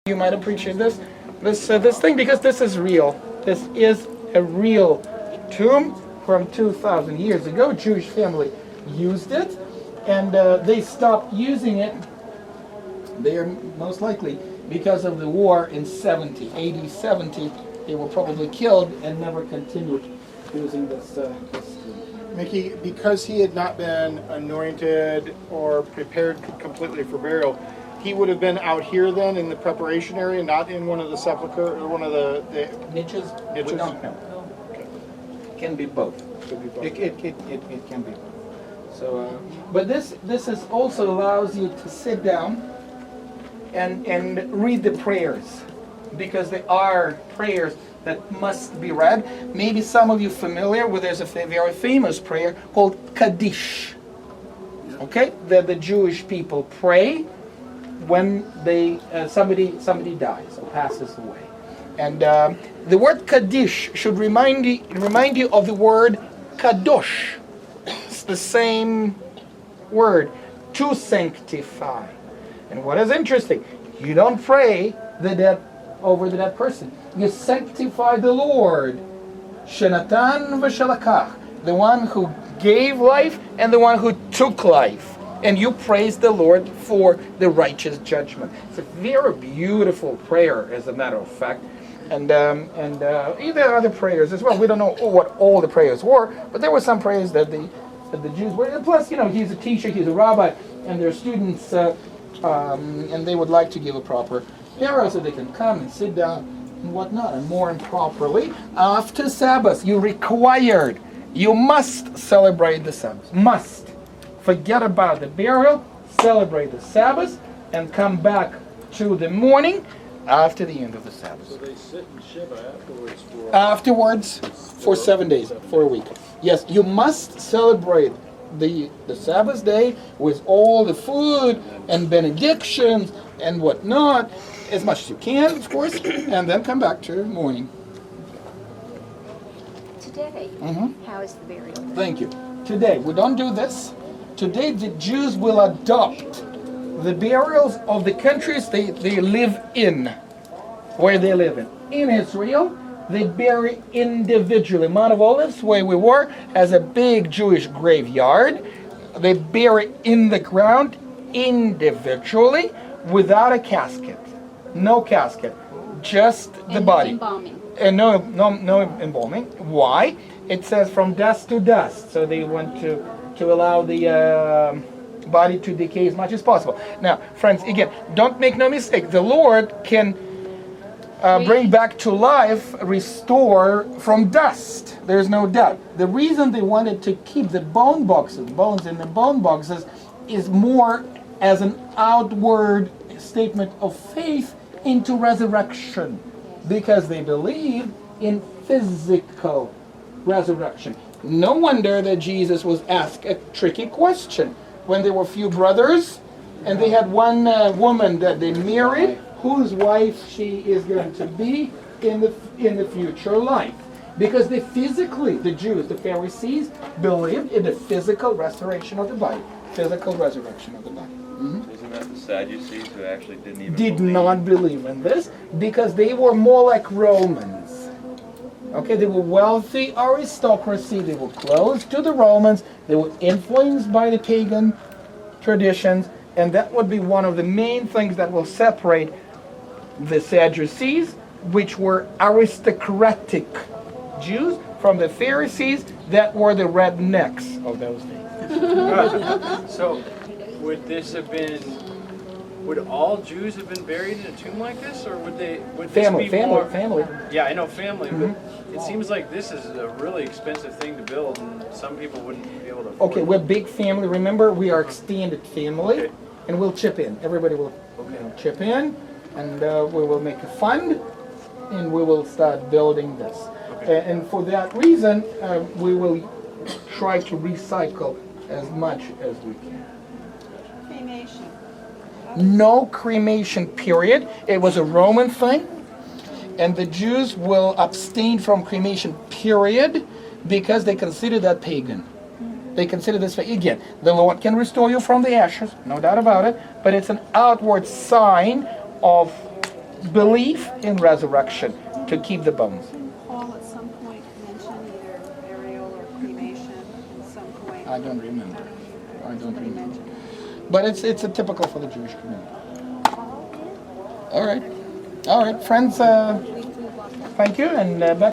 You might appreciate this thing, because this is real. This is a real tomb from 2,000 years ago. Jewish family used it, and they stopped using it. They are most likely because of the war in AD 70. They were probably killed and never continued using this. Mickey, because he had not been anointed or prepared completely for burial, he would have been out here then in the preparation area, not in one of the sepulcher or one of the Niches? niches. We don't know. Okay. It can be both. Could be both. It can be both. So, but this is also allows you to sit down and read the prayers, because there are prayers that must be read. Maybe some of you familiar with, there's a very famous prayer called Kaddish. Okay, that the Jewish people pray when they somebody dies or passes away, and the word Kaddish should remind you of the word Kadosh. It's the same word, to sanctify. And what is interesting, you don't pray over the dead person. You sanctify the Lord, Shenatan v'shalakach, the one who gave life and the one who took life. And you praise the Lord for the righteous judgment. It's a very beautiful prayer, as a matter of fact. And there are other prayers as well. We don't know what all the prayers were, but there were some prayers that the Jews were. Plus, he's a teacher, he's a rabbi, and their students, and they would like to give a proper burial so they can come and sit down and whatnot, and mourn properly. After Sabbath, you must celebrate the Sabbath. Must. Forget about the burial, celebrate the Sabbath, and come back to the morning after the end of the Sabbath. So they sit in Shiva afterwards for 7 days, for a week. Yes, you must celebrate the Sabbath day with all the food and benedictions and whatnot, as much as you can, of course, and then come back to morning. Today, how is the burial done? Thank you. Today, we don't do this. Today, the Jews will adopt the burials of the countries they live in, where they live in. In Israel, they bury individually. Mount of Olives, where we were, has a big Jewish graveyard. They bury in the ground individually without a casket. No casket, just the body. Embalming. And no embalming. Why? It says from dust to dust. So they want to allow the body to decay as much as possible. Now, friends, again, don't make no mistake. The Lord can bring back to life, restore from dust. There's no doubt. The reason they wanted to keep the bones in the bone boxes, is more as an outward statement of faith into resurrection, because they believe in physical resurrection. No wonder that Jesus was asked a tricky question when there were few brothers and they had one woman that they married, whose wife she is going to be in the future life. Because the Jews, the Pharisees, believed in the physical restoration of the body, physical resurrection of the body. Isn't that the Sadducees who actually did not believe in this, because they were more like Romans. Okay, they were wealthy aristocracy. They were close to the Romans. They were influenced by the pagan traditions, and that would be one of the main things that will separate the Sadducees, which were aristocratic Jews, from the Pharisees, that were the rednecks of those days. So, would all Jews have been buried in a tomb like this, or would this be more? Family. Yeah, I know family, but it seems like this is a really expensive thing to build, and some people wouldn't be able to afford Okay, we're big family. Remember, we are extended family, and we'll chip in. Everybody will chip in, and we will make a fund, and we will start building this. And for that reason, we will try to recycle as much as we can. Cremation. No cremation, period. It was a Roman thing, and the Jews will abstain from cremation, period, because they consider that pagan. They consider this, again, the Lord can restore you from the ashes, no doubt about it, but it's an outward sign of belief in resurrection to keep the bones. Paul at some point mentioned either burial or cremation in some point. I don't remember. I don't Somebody remember. mentioned it. But it's a typical for the Jewish community. All right, friends. We walked out. Thank you, and back.